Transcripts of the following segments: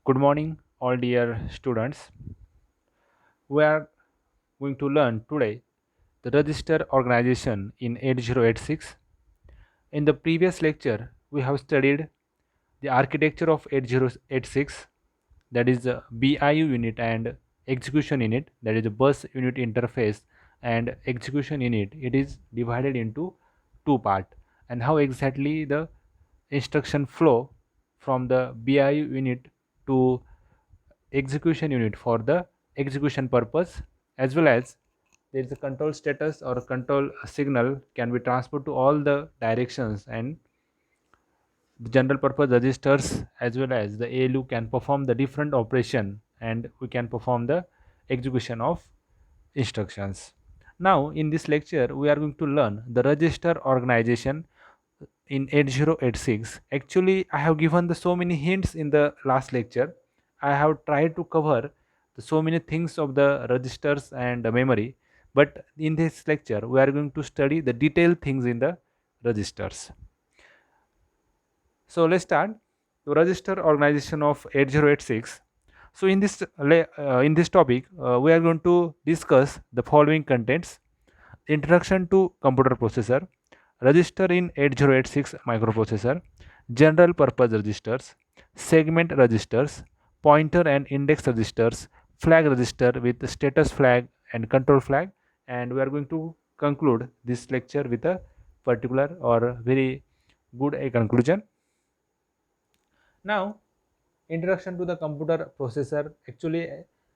Good morning, all dear students. We are going to learn today the register organization in 8086. In the previous lecture, we have studied the architecture of 8086, that is the BIU unit and execution unit, that is the bus unit interface and execution unit. It is divided into two parts, and how exactly the instruction flow from the BIU unit to execution unit for the execution purpose, as well as there is a control status or a control signal can be transferred to all the directions, and the general purpose registers as well as the ALU can perform the different operation, and we can perform the execution of instructions. Now in this lecture we are going to learn the register organization in 8086. Actually, I have given the so many hints in the last lecture. I have tried to cover the so many things of the registers and the memory, but in this lecture we are going to study the detailed things in the registers. So let's start the register organization of 8086. So in this topic, we are going to discuss the following contents: introduction to computer processor, register in 8086 microprocessor, general purpose registers, segment registers, pointer and index registers, flag register with status flag and control flag, and we are going to conclude this lecture with a particular or very good a conclusion. Now, introduction to the computer processor. Actually,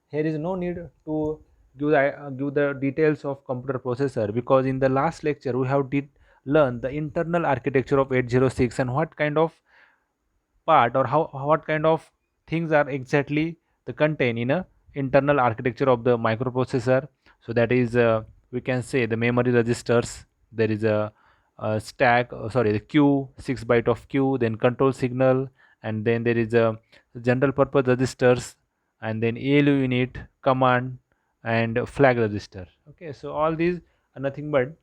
here is no need to give the details of computer processor, because in the last lecture we have did learn the internal architecture of 806 and what kind of part or how what kind of things are exactly the contain in a internal architecture of the microprocessor. So that is we can say the memory registers. There is a stack, sorry, the queue, 6 byte of queue, then control signal, and then there is a general purpose registers, and then ALU unit, command, and flag register. Okay, so all these are nothing but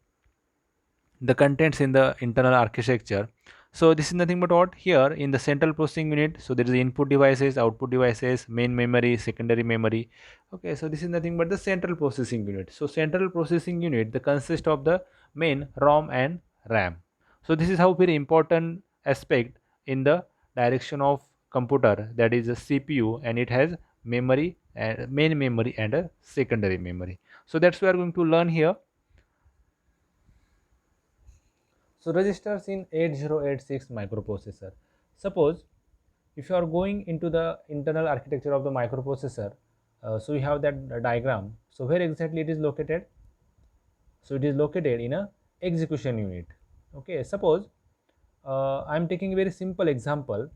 the contents in the internal architecture. So this is nothing but what here in the central processing unit. So there is the input devices, output devices, main memory, secondary memory. Okay, so this is nothing but the central processing unit. So central processing unit the consist of the main ROM and RAM. So this is how very important aspect in the direction of computer, that is a CPU, and it has memory and main memory and a secondary memory. So that's we are going to learn here. So registers in 8086 microprocessor. Suppose if you are going into the internal architecture of the microprocessor, so you have that diagram. So where exactly it is located? So it is located in a execution unit. Okay, suppose I am taking a very simple example.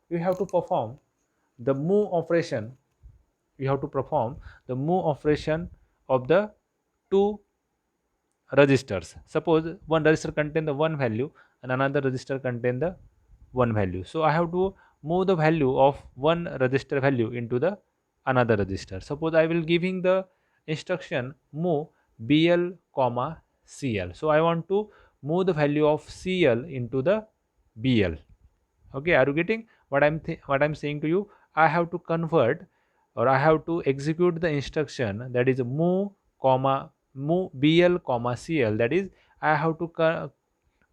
You have to perform the move operation. You have to perform the move operation of the two registers. Suppose one register contain the one value and another register contain the one value. So I have to move the value of one register value into the another register. Suppose I will giving the instruction move BL comma CL. So I want to move the value of CL into the BL. Okay, are you getting what what I'm saying to you? I have to convert, or I have to execute the instruction, that is move comma move BL comma CL. That is, I have to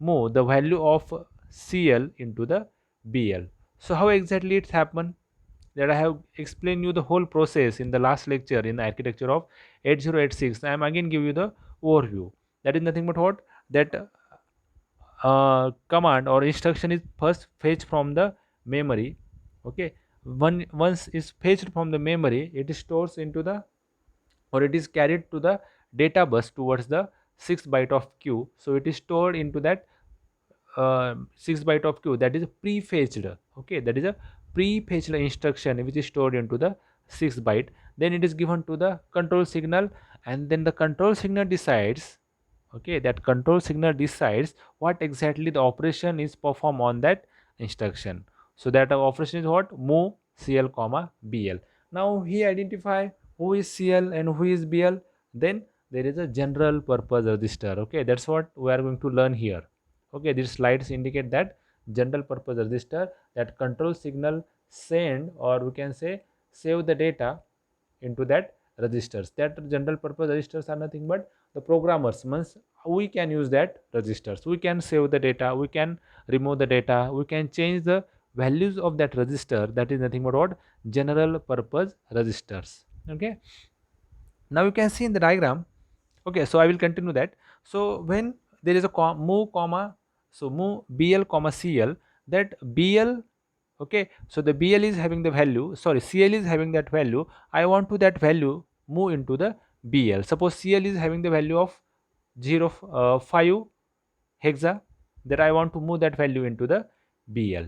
move the value of CL into the BL. So how exactly it's happened? That I have explained you the whole process in the last lecture in the architecture of 8086. I am again give you the overview. That is nothing but what, that command or instruction is first fetched from the memory. Okay, once is fetched from the memory, it is stores into the, or it is carried to the data bus towards the 6 byte of queue. So it is stored into that 6 byte of queue, that is pre-fetched. Okay, that is a pre-fetched instruction which is stored into the 6 byte. Then it is given to the control signal, and then the control signal decides, okay, that control signal decides what exactly the operation is performed on that instruction. So that operation is what, move CL comma BL. Now he identify who is CL and who is BL. Then there is a general purpose register. Okay, that's what we are going to learn here. Okay, these slides indicate that general purpose register, that control signal send, or we can say save the data into that registers. That general purpose registers are nothing but the programmers means we can use that registers, we can save the data, we can remove the data, we can change the values of that register. That is nothing but what? General purpose registers. Okay, now you can see in the diagram. Okay, so I will continue that. So when there is a move comma, so move bl comma cl, that bl, okay, so the bl is having the value, sorry, cl is having that value, I want to that value move into the bl. Suppose cl is having the value of 5 hexa, that I want to move that value into the bl.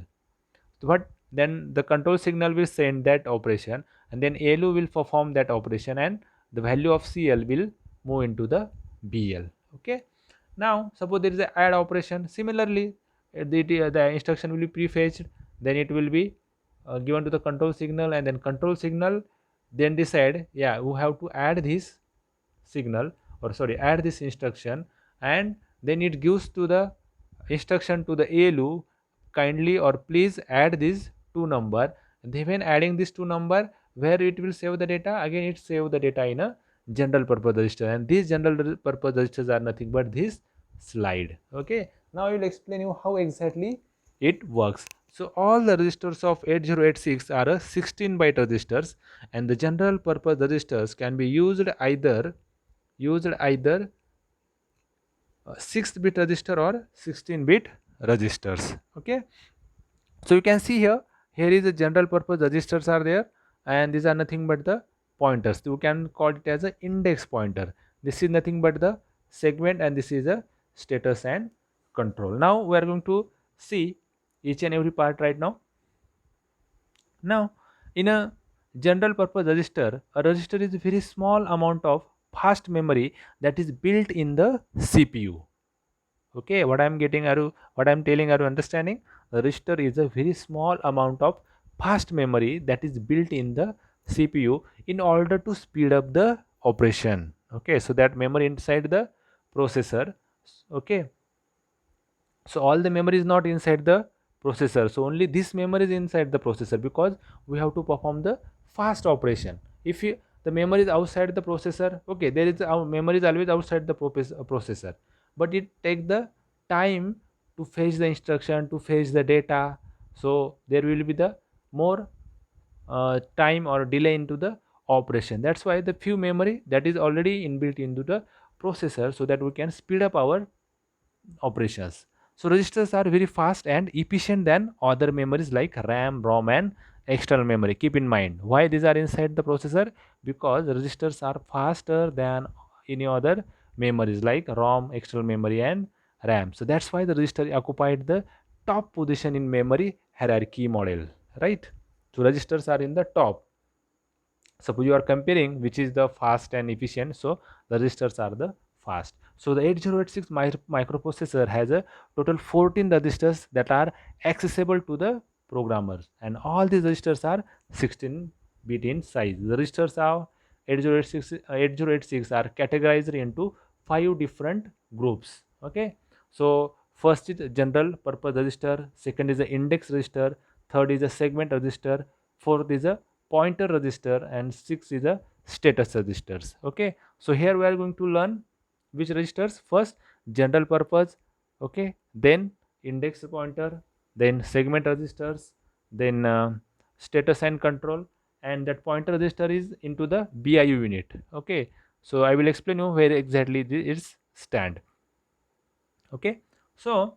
But then the control signal will send that operation, and then ALU will perform that operation, and the value of CL will move into the BL. Okay, now suppose there is a add operation. Similarly, the instruction will be prefetched, then it will be given to the control signal, and then control signal then decide, yeah, we have to add this signal, or sorry, add this instruction, and then it gives to the instruction to the ALU, kindly or please add these two number. Then when adding these two number, where it will save the data, again it save the data in a general purpose register, and these general purpose registers are nothing but this slide. Okay, now I will explain you how exactly it works. So all the registers of 8086 are a 16 byte registers, and the general purpose registers can be used either 6-bit register or 16-bit registers. Okay, so you can see here is the general purpose registers are there, and these are nothing but the pointers. You can call it as an index pointer. This is nothing but the segment, and this is a status and control. Now we are going to see each and every part right now. Now, in a general purpose register, a register is a very small amount of fast memory that is built in the CPU. Okay, what I'm getting, are you, what I'm telling, are you understanding? The register is a very small amount of fast memory that is built in the CPU in order to speed up the operation. Okay, so that memory inside the processor. Okay, so all the memory is not inside the processor, so only this memory is inside the processor, because we have to perform the fast operation. If the memory is outside the processor, okay, there is our memory is always outside the processor, but it take the time to fetch the instruction, to fetch the data, so there will be the more time or delay into the operation. That's why the few memory that is already inbuilt into the processor, so that we can speed up our operations. So registers are very fast and efficient than other memories like RAM, ROM, and external memory. Keep in mind why these are inside the processor, because registers are faster than any other memories like ROM, external memory, and RAM. So that's why the register occupied the top position in memory hierarchy model, right? So registers are in the top. Suppose you are comparing which is the fast and efficient, so the registers are the fast. So the 8086 microprocessor has a total 14 registers that are accessible to the programmers, and all these registers are 16 bit in size. The registers of 8086 are categorized into 5 different groups. Okay, so first is general purpose register, second is the index register, third is a segment register, fourth is a pointer register, and six is a status registers. Okay, so here we are going to learn which registers. First general purpose, okay, then index pointer, then segment registers, then status and control, and that pointer register is into the BIU unit. Okay, so I will explain you where exactly this stand. Okay, so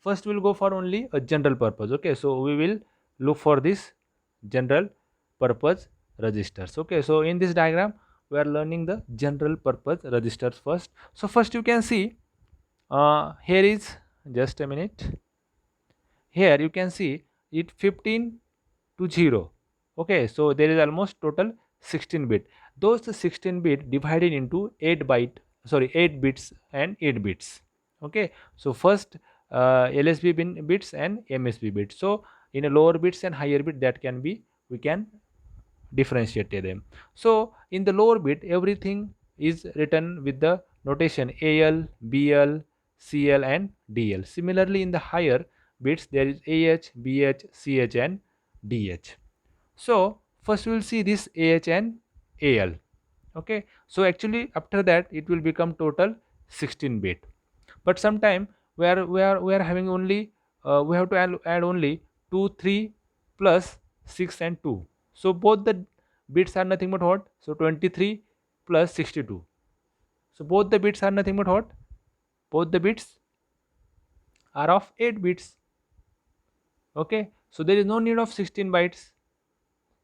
first we'll go for only a general purpose. Okay, so we will look for this general purpose registers. Okay, so in this diagram we are learning the general purpose registers first. So first you can see here is, just a minute, here you can see it 15 to 0. Okay, so there is almost total 16 bit. Those 16 bit divided into 8 bits and 8 bits. Okay, so first LSB bits and MSB bits. So in a lower bits and higher bit, that can be, we can differentiate them. So in the lower bit, everything is written with the notation AL, BL, CL, and DL. Similarly, in the higher bits, there is AH, BH, CH, and DH. So first we will see this AH and AL. Okay, so actually after that it will become total 16 bit, but sometime we are having only we have to add only 2 3 plus 6 and 2. So both the bits are nothing but what? So 23 plus 62. So both the bits are nothing but what? Both the bits are of 8 bits. Okay, so there is no need of 16 bytes,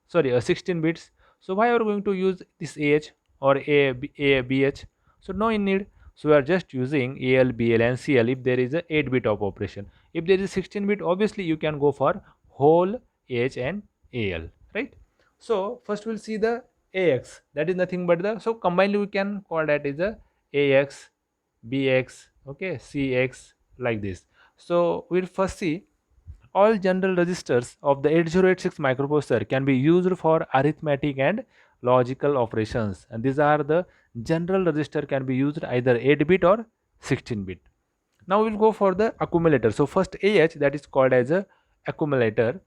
sorry 16 bits. So why are we going to use this AH or BH? So no in need. So we are just using AL, BL and CL if there is a 8 bit of operation. If there is 16 bit, obviously you can go for whole AH and AL, right? So first we'll see the AX, that is nothing but the, so combinedly we can call that is a AX, BX, okay, CX, like this. So we'll first see all general registers of the 8086 microprocessor can be used for arithmetic and logical operations, and these are the general register can be used either 8 bit or 16 bit. Now we'll go for the accumulator. So first AH, that is called as a accumulator,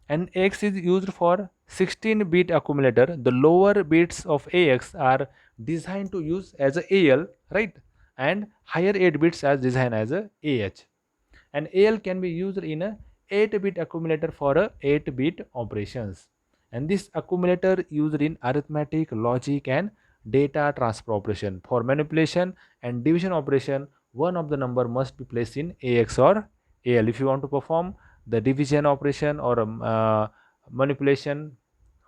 and AX is used for 16 bit accumulator. The lower bits of AX are designed to use as a AL, right, and higher 8 bits as designed as a AH. And AL can be used in a 8-bit accumulator for a 8-bit operations. And this accumulator used in arithmetic, logic and data transfer operation. For manipulation and division operation, one of the number must be placed in AX or AL. If you want to perform the division operation or manipulation,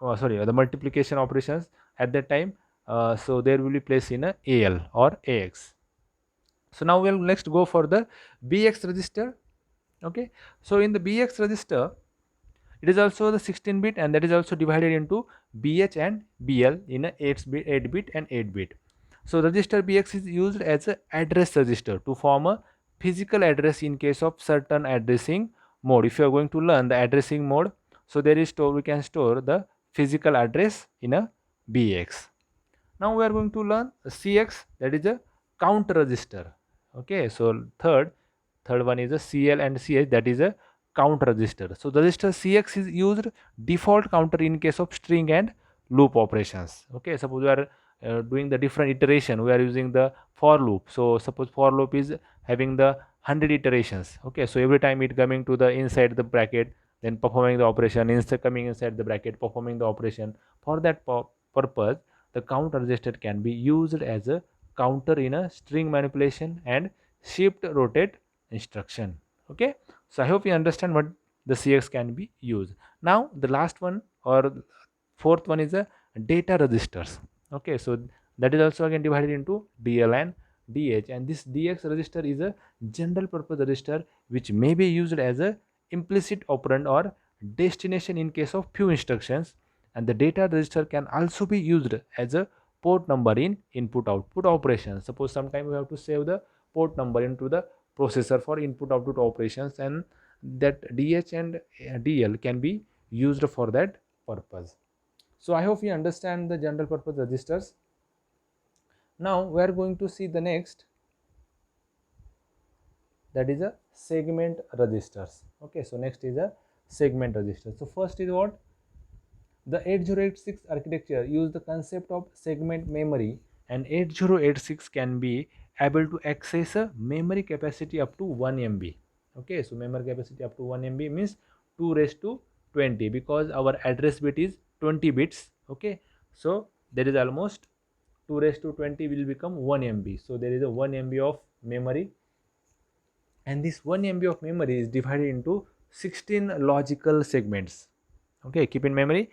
the multiplication operations at that time, so there will be placed in a AL or AX. So now we'll next go for the BX register. Okay, so in the BX register it is also the 16 bit, and that is also divided into BH and BL in a 8 bit and 8 bit. So register BX is used as a address register to form a physical address in case of certain addressing mode. If you are going to learn the addressing mode, so there is we can store the physical address in a BX. Now we are going to learn CX, that is a count register. Okay, so third one is a CL and CH, that is a count register. So the register CX is used default counter in case of string and loop operations. Okay, suppose we are doing the different iteration, we are using the for loop. So suppose for loop is having the 100 iterations. Okay, so every time it coming to the inside the bracket, then performing the operation, inside coming inside the bracket, performing the operation. For that purpose, the count register can be used as a counter in a string manipulation and shift rotate instruction. Okay, so I hope you understand what the CX can be used. Now the last one or fourth one is a data registers. Okay, so that is also again divided into DL and DH, and this DX register is a general purpose register which may be used as a implicit operand or destination in case of few instructions, and the data register can also be used as a port number in input output operations. Suppose sometime we have to save the port number into the processor for input output operations, and that DH and DL can be used for that purpose. So I hope you understand the general purpose registers. Now we are going to see the next, that is a segment registers. Okay, so next is a segment register. So first is what? The 8086 architecture use the concept of segment memory, and 8086 can be able to access a memory capacity up to 1 MB. Okay, so memory capacity up to 1 MB means 2 raised to 20, because our address bit is 20 bits. Okay, so there is almost 2 raised to 20 will become 1 MB. So there is a 1 MB of memory, and this 1 MB of memory is divided into 16 logical segments. Okay, keep in memory,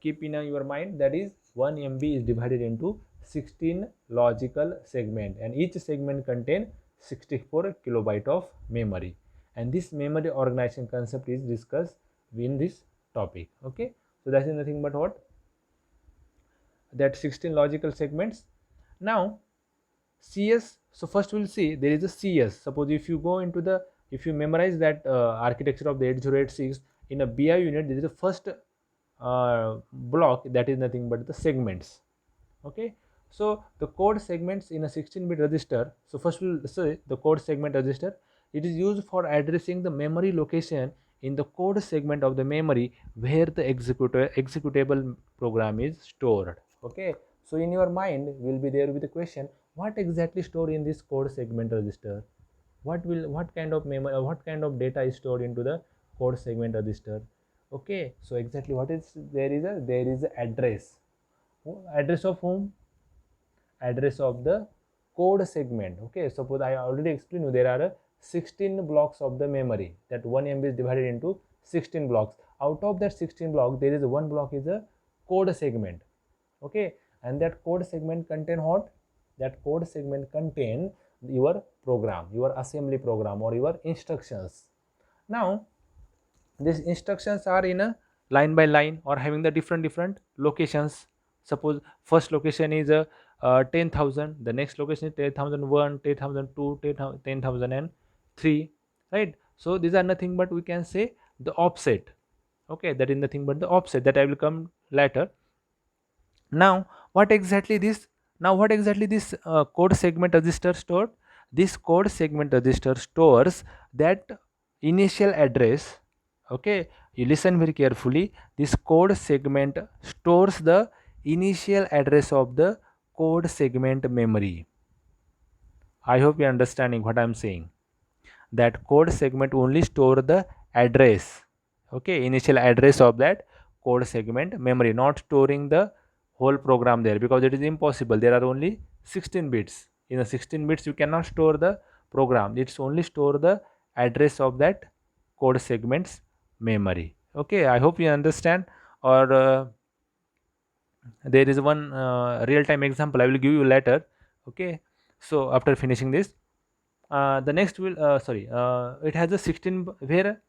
keep in your mind, that is 1 MB is divided into 16 logical segment, and each segment contain 64 kilobyte of memory, and this memory organization concept is discussed in this topic. Okay, so that is nothing but what? That 16 logical segments. Now CS, so first we'll see there is a CS. Suppose if you go into the, if you memorize that architecture of the 8086 in a BI unit, there is a first block, that is nothing but the segments. Okay, so the code segments in a 16-bit register. So first we'll say the code segment register. It is used for addressing the memory location in the code segment of the memory where the executable program is stored. Okay, so in your mind will be there with the question, what exactly stored in this code segment register? What kind of memory, what kind of data is stored into the code segment register? Okay, so exactly what is there is a address. Address of whom? Address of the code segment. Okay, suppose I already explained you there are 16 blocks of the memory, that 1 MB is divided into 16 blocks. Out of that 16 block, there is one block is a code segment. Okay, and that code segment contain what? That code segment contain your program, your assembly program, or your instructions. Now these instructions are in a line by line or having the different locations. Suppose first location is a 10,000, the next location is 10,001, 10,002, 10,003, right? So these are nothing but we can say the offset. Okay, that is nothing but the offset that I will come later. Now what exactly this, code segment register stored? This code segment register stores that initial address. Okay, you listen very carefully. This code segment stores the initial address of the code segment memory. I hope you are understanding what I am saying. That code segment only store the address, okay, initial address of that code segment memory, not storing the whole program there, because it is impossible. There are only 16 bits. In the 16 bits you cannot store the program. It's only store the address of that code segment's memory. Okay, I hope you understand. Or there is one real-time example I will give you later. Okay, so after finishing this, the next will it has a 16 where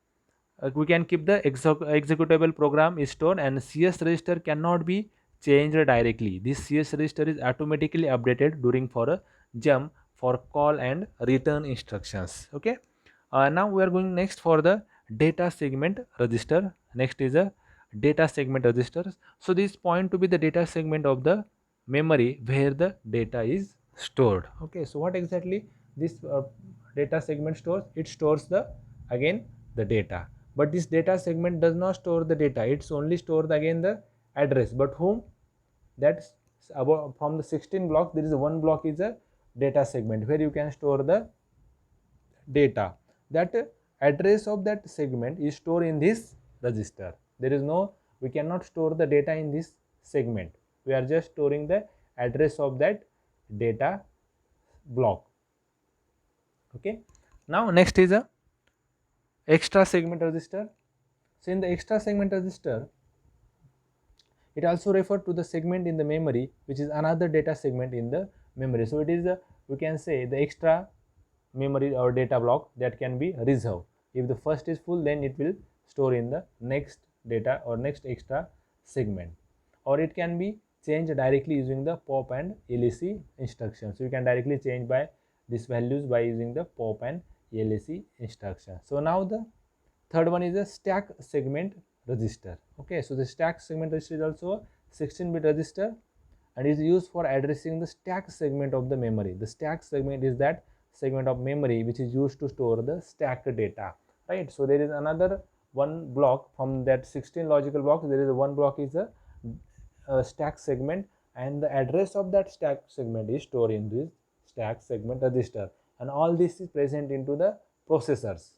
we can keep the executable program is stored, and CS register cannot be changed directly. This CS register is automatically updated during for a jump for call and return instructions. Okay, now we are going next for the data segment register. Next is a data segment registers. So this point to be the data segment of the memory where the data is stored. Okay, so what exactly this data segment stores? It stores the again the data, but this data segment does not store the data. It's only store the, again the address. But whom? That's about from the 16 blocks there is a one block is a data segment where you can store the data. That address of that segment is stored in this register. There is no, we cannot store the data in this segment. We are just storing the address of that data block. Okay, now next is a extra segment register. So in the extra segment register, it also refers to the segment in the memory which is another data segment in the memory. So it is a, we can say the extra memory or data block that can be reserved. If the first is full, then it will store in the next data or next extra segment, or it can be changed directly using the pop and LEC instructions. So you can directly change by these values by using the pop and LEC instruction. So now the third one is a stack segment register. Okay, so the stack segment register is also a 16-bit register and is used for addressing the stack segment of the memory. The stack segment is that segment of memory which is used to store the stack data, right? So there is another one block from that 16 logical blocks. There is a one block is a stack segment, and the address of that stack segment is stored in this stack segment register, and all this is present into the processors.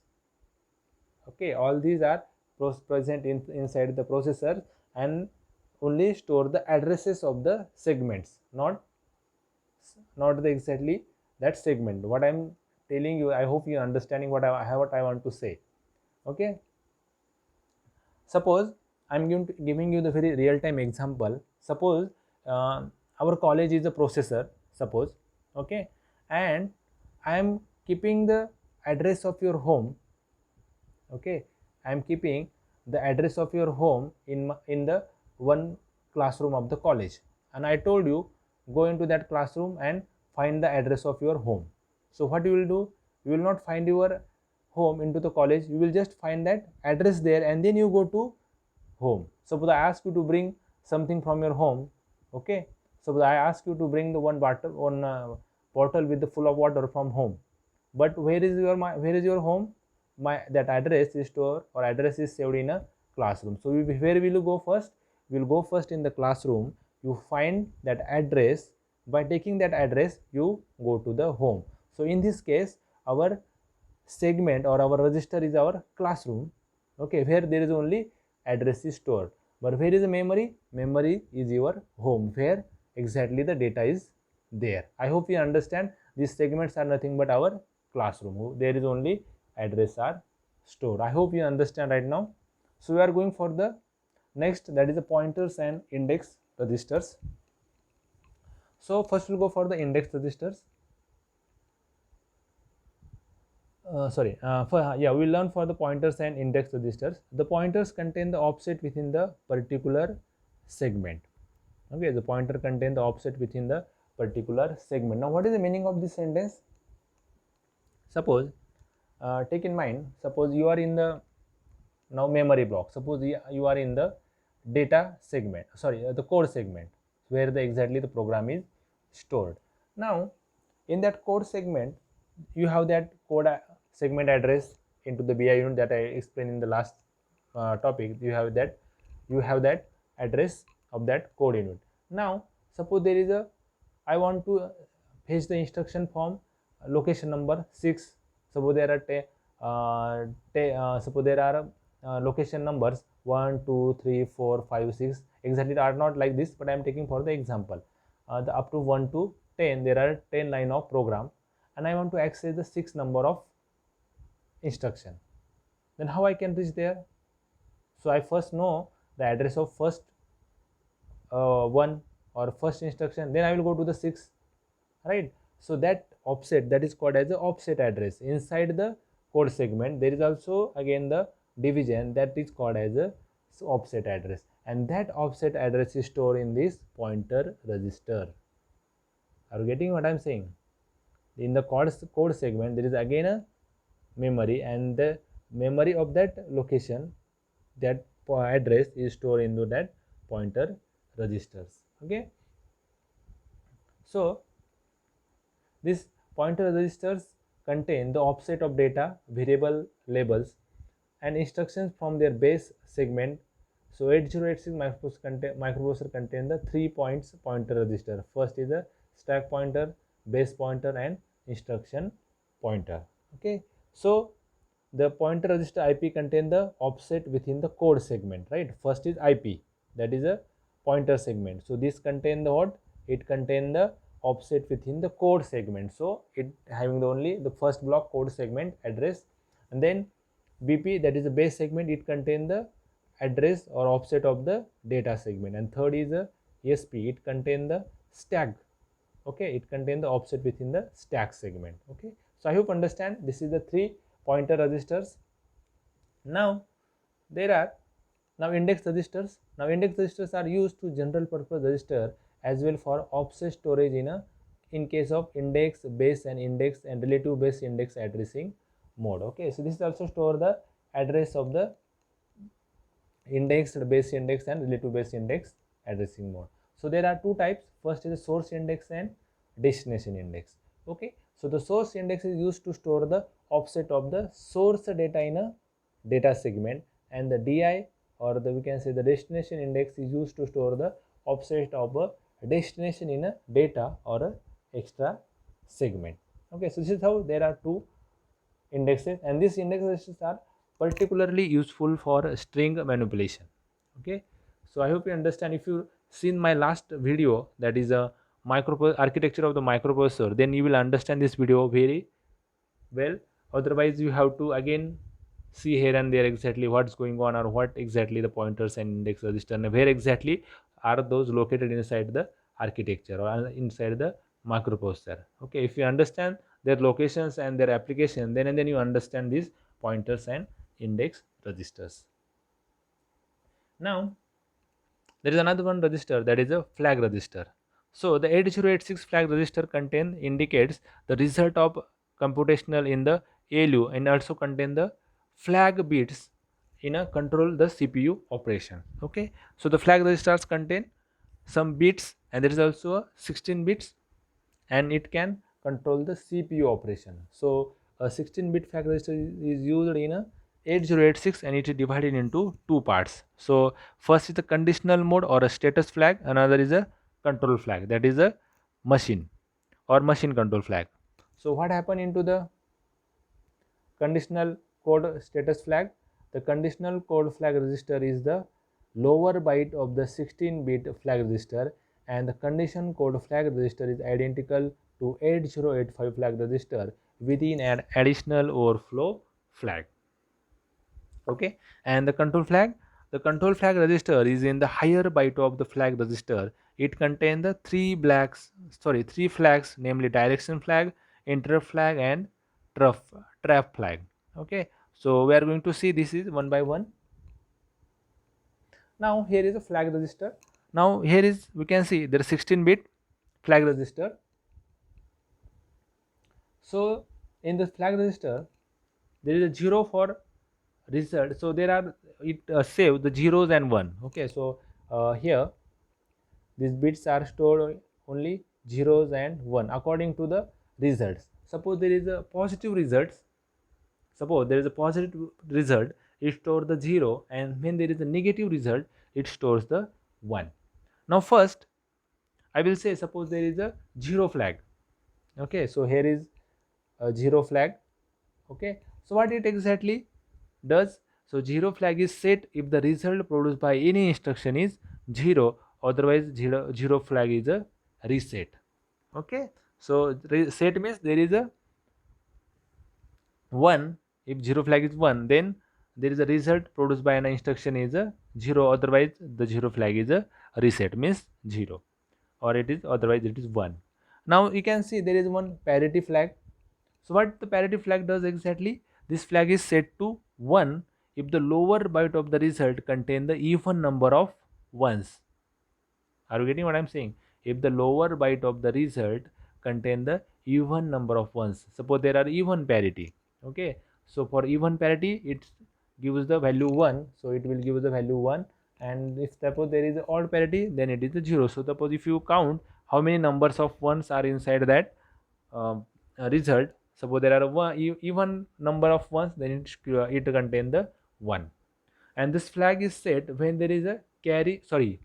Okay, all these are present inside the processor and only store the addresses of the segments, not the exactly that segment. What I'm telling you, I hope you are understanding what I want to say. Okay, suppose I'm giving you the very real-time example. Suppose our college is a processor, suppose. Okay, and I am keeping the address of your home. Okay, I am keeping the address of your home in the one classroom of the college, and I told you go into that classroom and find the address of your home. So what you will do, you will not find your home into the college, you will just find that address there and then you go to home. Suppose I ask you to bring something from your home. Okay, suppose I ask you to bring the one bottle with the full of water from home, but where is your home? that address is stored or address is saved in a classroom. So where will you go first? We will go first in the classroom. You find that address. By taking that address, you go to the home. So in this case, our segment or our register is our classroom, okay, where there is only address is stored. But where is the memory? Memory is your home, where exactly the data is there. I hope you understand. These segments are nothing but our classroom. There is only address are stored. I hope you understand right now. So we are going for the next, that is the pointers and index registers. So first we'll go for the index registers. We'll learn for the pointers and index registers. The pointers contain the offset within the particular segment. Okay, the pointer contain the offset within the particular segment. Now, what is the meaning of this sentence? Suppose, take in mind, suppose you are in the now memory block. Suppose you are in the data segment, the code segment, where exactly the program is stored. Now, in that code segment, you have that code segment address into the BI unit that I explained in the last topic. You have that address of that code unit. Now, suppose there is a, I want to fetch the instruction from location number 6. Suppose there are suppose there are location numbers 1, 2, 3, 4, 5, 6. Exactly are not like this, but I am taking for the example. The up to 1 to 10, there are 10 line of program, and I want to access the 6 number of instruction. Then how I can reach there? So I first know the address of first one or first instruction, then I will go to the 6, right? So that offset, that is called as the offset address. Inside the code segment, there is also again the division, that is called as a offset address, and that offset address is stored in this pointer register. Are you getting what I am saying? In the code segment, there is again a memory, and the memory of that location, that address is stored into that pointer registers. Okay, so this pointer registers contain the offset of data, variable labels, and instructions from their base segment. So 8086 microprocessor contain the 3 points pointer register. First is the stack pointer, base pointer, and instruction pointer. Okay, so the pointer register IP contain the offset within the code segment, right? First is IP, that is a pointer segment. So this contain the what? It contain the offset within the code segment. So it having the only the first block code segment address, and then BP, that is the base segment, it contain the address or offset of the data segment, and third is the SP, it contain the stack. Okay, it contain the offset within the stack segment. Okay, so I hope understand. This is the 3 pointer registers. Now there are index registers. Now index registers are used to general purpose register as well for offset storage in case of index, base, and index and relative base index addressing mode. Okay, so this also store the address of the index, base index, and relative base index addressing mode. So there are 2 types. First is the source index and destination index. Okay, so the source index is used to store the offset of the source data in a data segment, and the DI, or we can say the destination index, is used to store the offset of a destination in a data or a extra segment. Okay, so this is how there are 2 indexes, and these index registers are particularly useful for string manipulation. Okay, so I hope you understand. If you seen my last video, that is a architecture of the microprocessor, then you will understand this video very well. Otherwise you have to again see here and there exactly what's going on, or what exactly the pointers and index register, and where exactly are those located inside the architecture or inside the microprocessor. Okay, if you understand their locations and their application, then you understand these pointers and index registers. Now there is another one register, that is a flag register. So the 8086 flag register indicates the result of computational in the ALU, and also contain the flag bits in a control the CPU operation. Okay, so the flag registers contain some bits, and there is also a 16 bits, and it can control the CPU operation. So a 16-bit flag register is used in a 8086 and it is divided into two parts. So first is the conditional mode or a status flag, another is a control flag, that is a machine or machine control flag. So what happened into the conditional code status flag? The conditional code flag register is the lower byte of the 16-bit flag register, and the condition code flag register is identical to 8085 flag register within an additional overflow flag. Okay, and the control flag register is in the higher byte of the flag register. It contains the three flags, namely direction flag, interrupt flag, and trap, trap flag. Okay, so we are going to see this is one by one. Now here is a flag register. Now here is, we can see there is 16-bit flag register. So in the flag register there is a 0 for result, so there are it save the zeros and 1. Okay, so here these bits are stored only zeros and 1 according to the results. Suppose there is a positive results, suppose there is a positive result, it stores the 0, and when there is a negative result, it stores the 1. Now first I will say, suppose there is a 0 flag. Okay, so here is a 0 flag. Okay, so what it exactly does? So 0 flag is set if the result produced by any instruction is 0, otherwise 0 flag is a reset. Okay, so set means there is a 1. If 0 flag is 1, then there is a result produced by an instruction is a 0, otherwise the 0 flag is a reset, means 0, or it is otherwise it is 1. Now you can see there is one parity flag. So what the parity flag does exactly? This flag is set to 1 if the lower byte of the result contain the even number of ones. Are you getting what I am saying? If the lower byte of the result contain the even number of ones, suppose there are even parity. Okay, so for even parity it gives the value 1, so it will give the value 1, and if suppose there is odd parity, then it is a 0. So suppose if you count how many numbers of ones are inside that result, suppose there are one even number of ones, then it contain the 1. And this flag is set when there is a carry, sorry,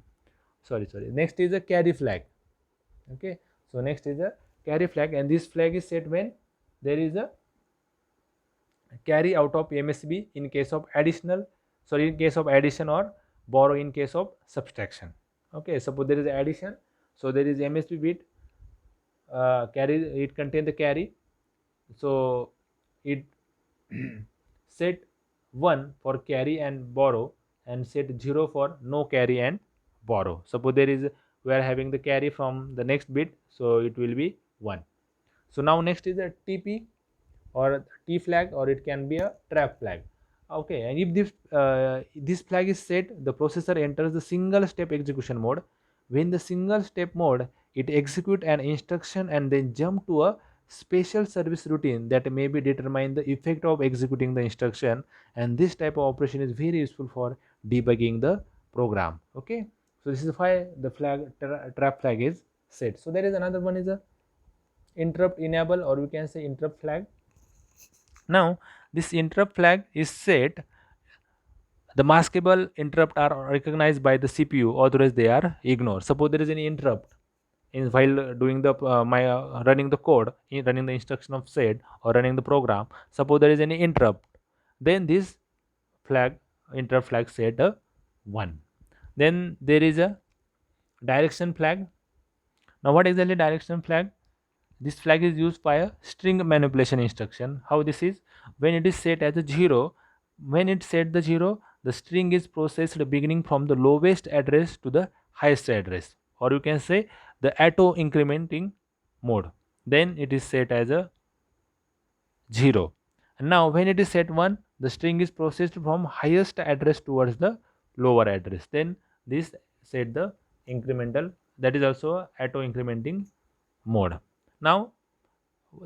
next is a carry flag. Okay, so next is a carry flag, and this flag is set when there is a carry out of MSB in case of in case of addition, or borrow in case of subtraction. Okay, suppose there is addition, so there is MSB bit, carry, it contain the carry, so it set 1 for carry and borrow, and set 0 for no carry and borrow. Suppose there is, we are having the carry from the next bit, so it will be 1. So now next is a TP or T flag, or it can be a trap flag. Okay, and if this flag is set, the processor enters the single step execution mode. When the single step mode, it execute an instruction and then jump to a special service routine that may be determine the effect of executing the instruction, and this type of operation is very useful for debugging the program. Okay, so this is why the flag trap flag is set. So there is another one, is a interrupt enable, or we can say interrupt flag. Now this interrupt flag is set, the maskable interrupt are recognized by the CPU, otherwise they are ignored. Suppose there is any interrupt in while doing the running the code, in running the instruction of set, or running the program, suppose there is any interrupt, then this flag, interrupt flag, set a 1. Then there is a direction flag. Now what exactly direction flag? This flag is used by a string manipulation instruction. How this is? When it is set as a 0, when it set the 0, the string is processed beginning from the lowest address to the highest address, or you can say the auto incrementing mode. Then it is set as a 0. And now when it is set 1, the string is processed from highest address towards the lower address. Then this set the incremental, that is also a auto incrementing mode. Now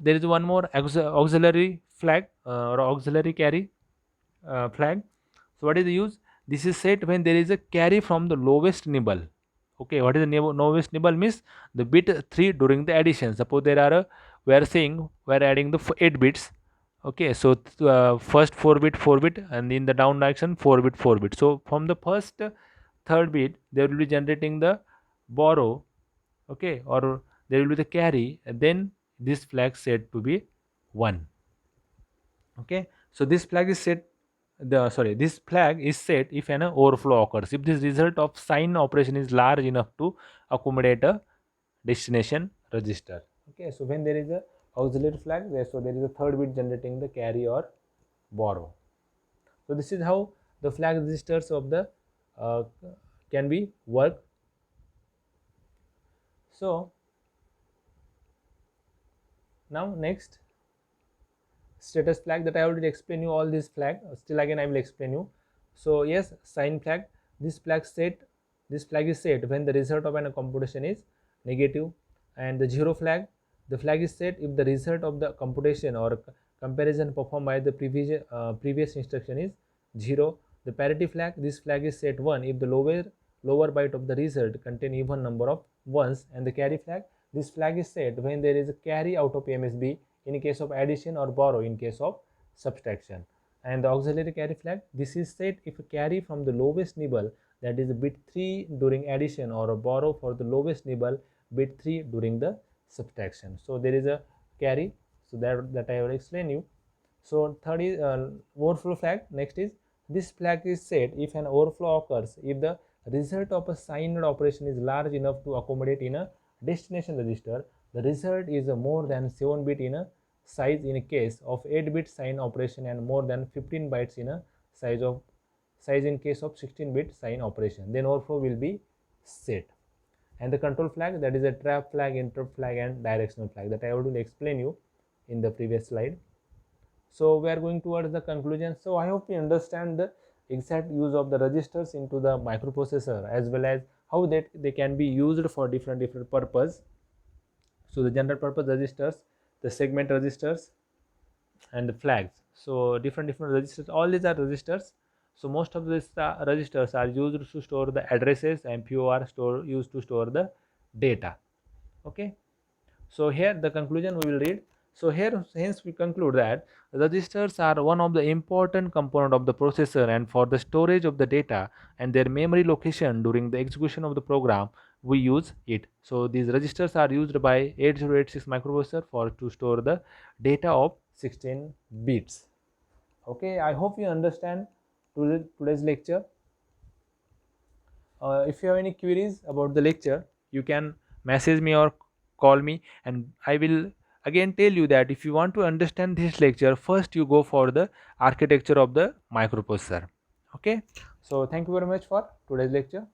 there is one more auxiliary flag, or auxiliary carry flag. So what is the use? This is set when there is a carry from the lowest nibble. Okay, what is the lowest nibble? Means the bit 3 during the addition. Suppose there are we are saying we are adding the 8 bits, Okay, so first 4 bit, and in the down direction 4 bit. So from the first third bit, they will be generating the borrow, okay, or there will be the carry, and then this flag set to be 1. Okay, so this flag is set, this flag is set if an overflow occurs, if this result of sign operation is large enough to accommodate a destination register. Okay, so when there is a auxiliary flag there, so there is a third bit generating the carry or borrow. So this is how the flag registers of the uh, can be worked. So now next, status flag, that I already explained you all this flag, still again I will explain you. So yes, sign flag, this flag is set when the result of an computation is negative. And the zero flag, the flag is set if the result of the computation or comparison performed by the previous instruction is 0. The parity flag, this flag is set 1 if the lower byte of the result contain even number of ones. And the carry flag, this flag is set when there is a carry out of MSB in case of addition or borrow in case of subtraction. And the auxiliary carry flag, this is set if a carry from the lowest nibble, that is bit 3 during addition, or a borrow for the lowest nibble bit 3 during the subtraction. So there is a carry, so that I will explain you. So third is overflow flag. Next is, this flag is set if an overflow occurs if the result of a signed operation is large enough to accommodate in a destination register. The result is more than 7 bit in a size in a case of 8 bit sign operation, and more than 15 bytes in a size in case of 16 bit sign operation. Then overflow will be set. And the control flag, that is a trap flag, interrupt flag, and directional flag, that I already explained you in the previous slide. So we are going towards the conclusion. So I hope you understand the exact use of the registers into the microprocessor, as well as how that they can be used for different purpose. So the general purpose registers, the segment registers, and the flags. So different registers, all these are registers. So most of these registers are used to store the addresses, and few are used to store the data. Okay, so here the conclusion we will read. So here hence we conclude that registers are one of the important component of the processor, and for the storage of the data and their memory location during the execution of the program we use it. So these registers are used by 8086 microprocessor for to store the data of 16 bits. Okay, I hope you understand today's lecture. If you have any queries about the lecture, you can message me or call me, and I will again tell you that if you want to understand this lecture, first you go for the architecture of the microprocessor. Okay, so thank you very much for today's lecture.